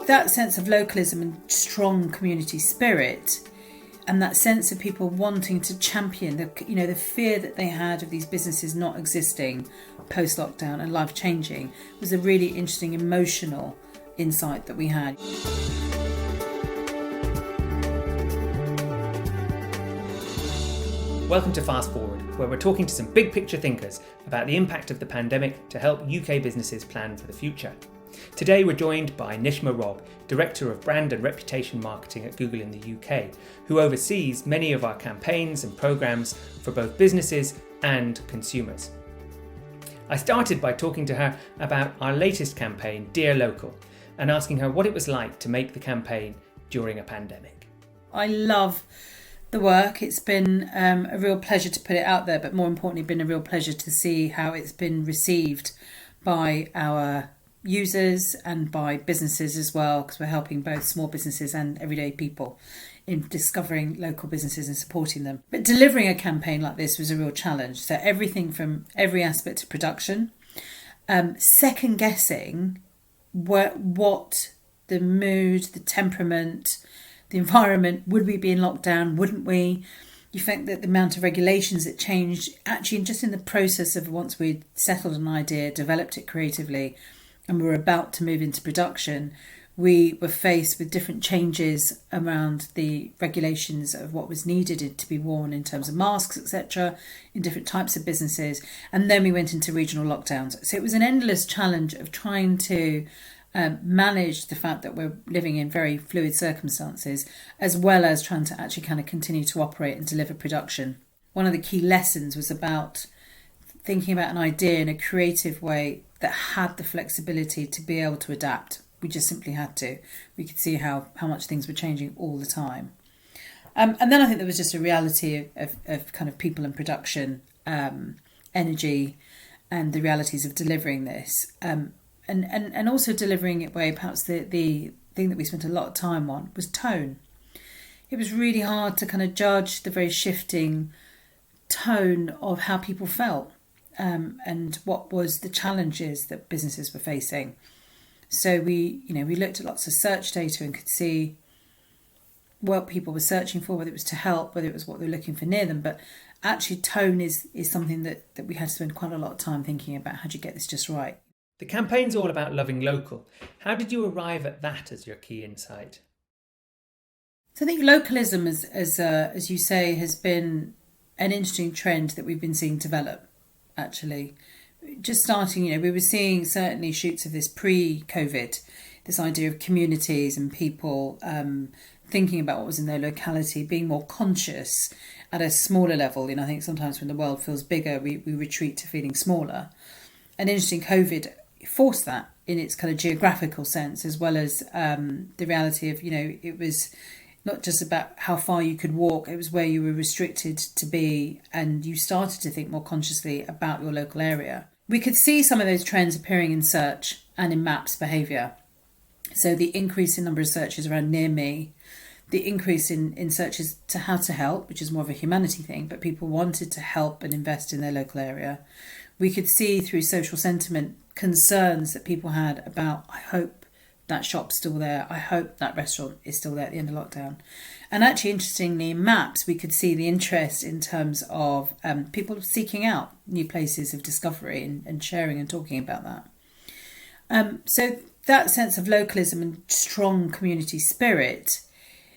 that sense of localism and strong community spirit, and that sense of people wanting to champion the fear that they had of these businesses not existing post-lockdown and life-changing, was a really interesting emotional insight that we had. Welcome to Fast Forward, where we're talking to some big picture thinkers about the impact of the pandemic to help UK businesses plan for the future. Today we're joined by Nishma Robb, Director of Brand and Reputation Marketing at Google in the UK, who oversees many of our campaigns and programmes for both businesses and consumers. I started by talking to her about our latest campaign, Dear Local, and asking her what it was like to make the campaign during a pandemic. I love the work. It's been a real pleasure to put it out there, but more importantly, been a real pleasure to see how it's been received by our users and by businesses as well, because we're helping both small businesses and everyday people in discovering local businesses and supporting them. But delivering a campaign like this was a real challenge. So everything from every aspect of production, second guessing what the mood, the temperament, the environment, would we be in lockdown, wouldn't we? You think that the amount of regulations that changed, actually just in the process of once we'd settled an idea, developed it creatively, and we were about to move into production, we were faced with different changes around the regulations of what was needed to be worn in terms of masks, etc., in different types of businesses. And then we went into regional lockdowns. So it was an endless challenge of trying to manage the fact that we're living in very fluid circumstances, as well as trying to actually kind of continue to operate and deliver production. One of the key lessons was about thinking about an idea in a creative way that had the flexibility to be able to adapt. We just simply had to. We could see how much things were changing all the time. And then I think there was just a reality of kind of people and production, energy, and the realities of delivering this. And also delivering it where perhaps the thing that we spent a lot of time on was tone. It was really hard to kind of judge the very shifting tone of how people felt, and what was the challenges that businesses were facing. So we looked at lots of search data and could see what people were searching for, whether it was to help, whether it was what they were looking for near them. But actually tone is something that we had to spend quite a lot of time thinking about. How do you get this just right? The campaign's all about loving local. How did you arrive at that as your key insight? So I think localism, as you say, has been an interesting trend that we've been seeing develop, actually. Just starting, we were seeing certainly shoots of this pre-COVID, this idea of communities and people thinking about what was in their locality, being more conscious at a smaller level. I think sometimes when the world feels bigger, we retreat to feeling smaller. And interesting, COVID forced that in its kind of geographical sense, as well as the reality of, it was not just about how far you could walk, it was where you were restricted to be, and you started to think more consciously about your local area. We could see some of those trends appearing in search and in maps behaviour. So the increase in number of searches around near me, the increase in searches to how to help, which is more of a humanity thing, but people wanted to help and invest in their local area. We could see through social sentiment concerns that people had about, I hope that shop's still there, I hope that restaurant is still there at the end of lockdown. And actually, interestingly, in maps, we could see the interest in terms of people seeking out new places of discovery and sharing and talking about that. So that sense of localism and strong community spirit,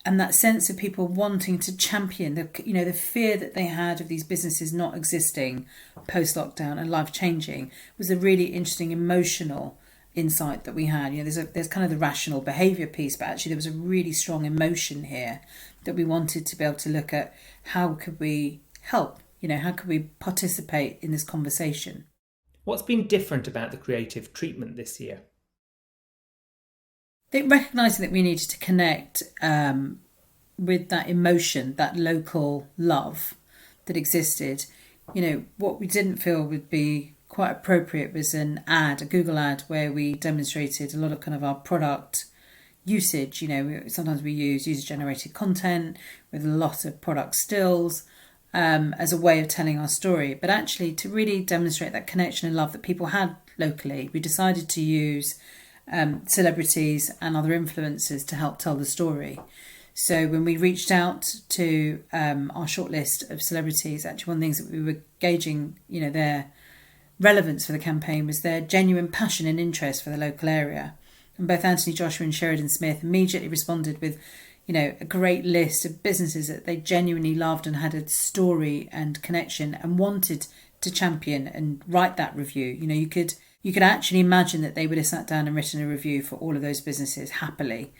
and that sense of people wanting to champion the fear that they had of these businesses not existing post-lockdown and life-changing, was a really interesting emotional insight that we had. There's kind of the rational behaviour piece, but actually there was a really strong emotion here that we wanted to be able to look at. How could we help? How could we participate in this conversation? What's been different about the creative treatment this year? I think recognising that we needed to connect with that emotion, that local love that existed. What we didn't feel would be quite appropriate was a Google ad, where we demonstrated a lot of kind of our product usage. Sometimes we use user-generated content with a lot of product stills as a way of telling our story. But actually, to really demonstrate that connection and love that people had locally, we decided to use celebrities and other influencers to help tell the story. So when we reached out to our shortlist of celebrities, actually one of the things that we were gauging, their relevance for the campaign was their genuine passion and interest for the local area. And both Anthony Joshua and Sheridan Smith immediately responded with, a great list of businesses that they genuinely loved and had a story and connection and wanted to champion and write that review. You could actually imagine that they would have sat down and written a review for all of those businesses happily.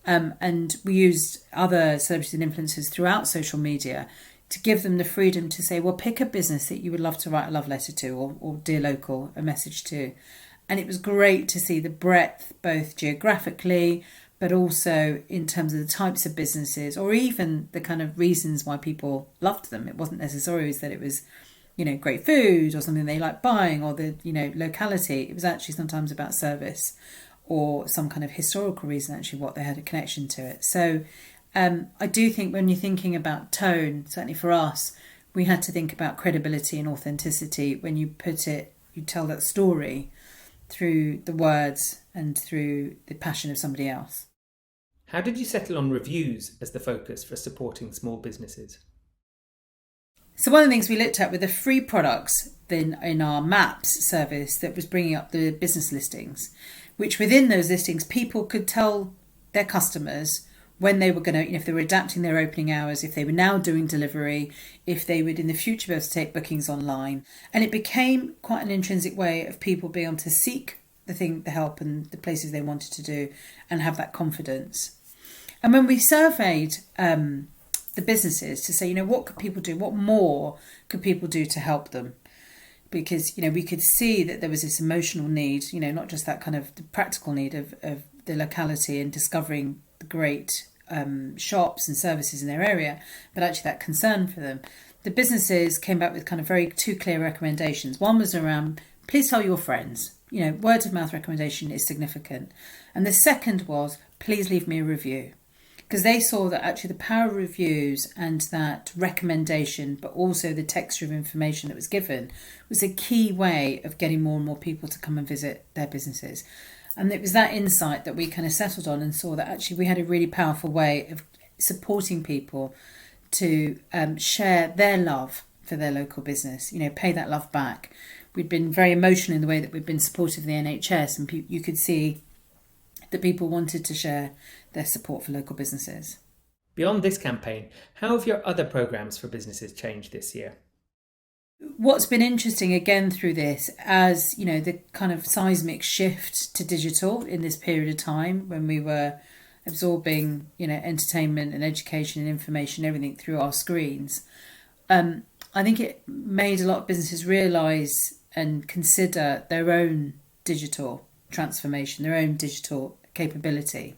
And we used other celebrities and influencers throughout social media to give them the freedom to say, well, pick a business that you would love to write a love letter to or dear local, a message to. And it was great to see the breadth, both geographically, but also in terms of the types of businesses or even the kind of reasons why people loved them. It wasn't necessarily that it was, great food or something they liked buying or the, locality. It was actually sometimes about service or some kind of historical reason, actually, what they had a connection to it. So I do think when you're thinking about tone, certainly for us, we had to think about credibility and authenticity when you tell that story through the words and through the passion of somebody else. How did you settle on reviews as the focus for supporting small businesses? So one of the things we looked at were the free products in our Maps service that was bringing up the business listings, which within those listings, people could tell their customers when they were going to, if they were adapting their opening hours, if they were now doing delivery, if they would in the future be able to take bookings online. And it became quite an intrinsic way of people being able to seek the help and the places they wanted to do and have that confidence. And when we surveyed the businesses to say, what could people do? What more could people do to help them? Because, we could see that there was this emotional need, not just that kind of the practical need of the locality and discovering the great shops and services in their area, but actually that concern for them. The businesses came back with kind of two clear recommendations. One was around, please tell your friends. Word of mouth recommendation is significant. And the second was, please leave me a review. Because they saw that actually the power of reviews and that recommendation, but also the texture of information that was given, was a key way of getting more and more people to come and visit their businesses. And it was that insight that we kind of settled on and saw that actually we had a really powerful way of supporting people to share their love for their local business, pay that love back. We'd been very emotional in the way that we'd been supportive of the NHS, and you could see that people wanted to share their support for local businesses. Beyond this campaign, how have your other programmes for businesses changed this year? What's been interesting again through this, as the kind of seismic shift to digital in this period of time when we were absorbing, entertainment and education and information, everything through our screens. I think it made a lot of businesses realise and consider their own digital transformation, their own digital capability.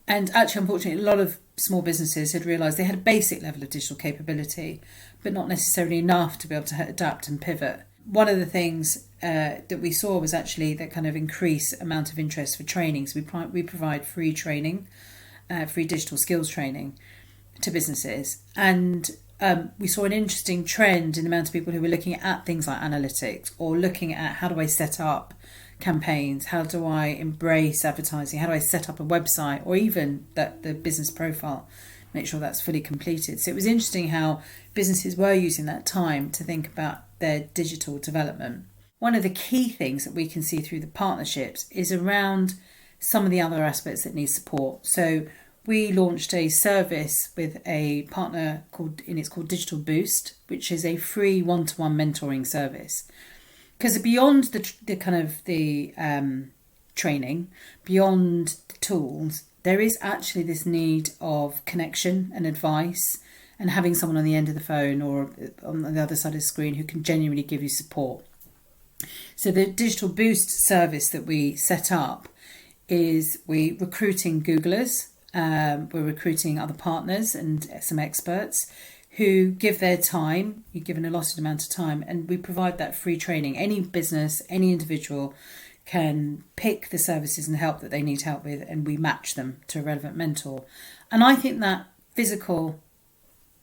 And actually, unfortunately, a lot of small businesses had realised they had a basic level of digital capability, but not necessarily enough to be able to adapt and pivot. One of the things that we saw was actually that kind of increased amount of interest for training. So we provide free training, free digital skills training to businesses. And we saw an interesting trend in the amount of people who were looking at things like analytics or looking at how do I set up campaigns, how do I embrace advertising, how do I set up a website, or even the business profile, make sure that's fully completed. So it was interesting how businesses were using that time to think about their digital development. One of the key things that we can see through the partnerships is around some of the other aspects that need support. So we launched a service with a partner called Digital Boost, which is a free one-to-one mentoring service. Because beyond the kind of the training, beyond the tools, there is actually this need of connection and advice and having someone on the end of the phone or on the other side of the screen who can genuinely give you support. So the Digital Boost service that we set up is we're recruiting Googlers, we're recruiting other partners and some experts who give their time. You're given a allotted amount of time, and we provide that free training. Any business, any individual can pick the services and help that they need help with, and we match them to a relevant mentor. And I think that physical,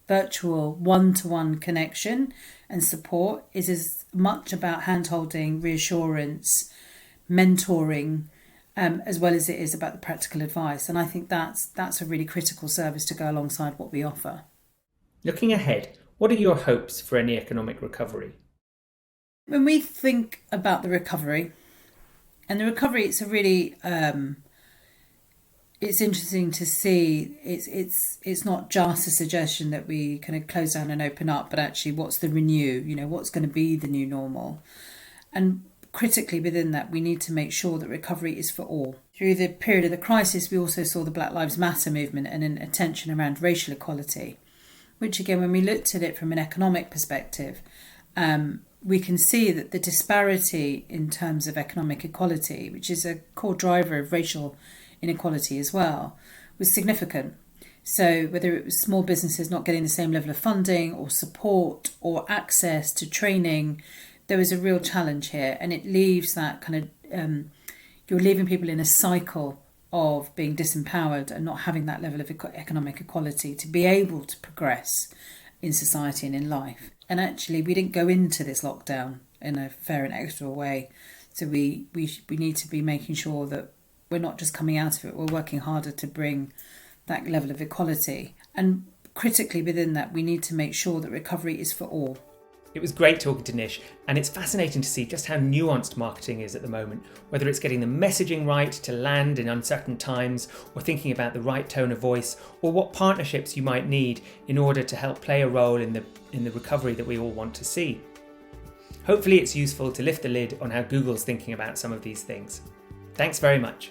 virtual, one-to-one connection and support is as much about hand-holding, reassurance, mentoring, as well as it is about the practical advice. And I think that's a really critical service to go alongside what we offer. Looking ahead, what are your hopes for any economic recovery? When we think about the recovery, it's a really it's interesting to see. It's not just a suggestion that we kind of close down and open up, but actually, what's the renew? What's going to be the new normal? And critically within that, we need to make sure that recovery is for all. Through the period of the crisis, we also saw the Black Lives Matter movement and an attention around racial equality, which again, when we looked at it from an economic perspective, we can see that the disparity in terms of economic equality, which is a core driver of racial inequality as well, was significant. So whether it was small businesses not getting the same level of funding or support or access to training, there was a real challenge here. And it leaves that kind of, you're leaving people in a cycle of being disempowered and not having that level of economic equality to be able to progress in society and in life. And actually, we didn't go into this lockdown in a fair and equitable way. So we need to be making sure that we're not just coming out of it, we're working harder to bring that level of equality. And critically within that, we need to make sure that recovery is for all. It was great talking to Nish, and it's fascinating to see just how nuanced marketing is at the moment, whether it's getting the messaging right to land in uncertain times, or thinking about the right tone of voice, or what partnerships you might need in order to help play a role in the recovery that we all want to see. Hopefully it's useful to lift the lid on how Google's thinking about some of these things. Thanks very much.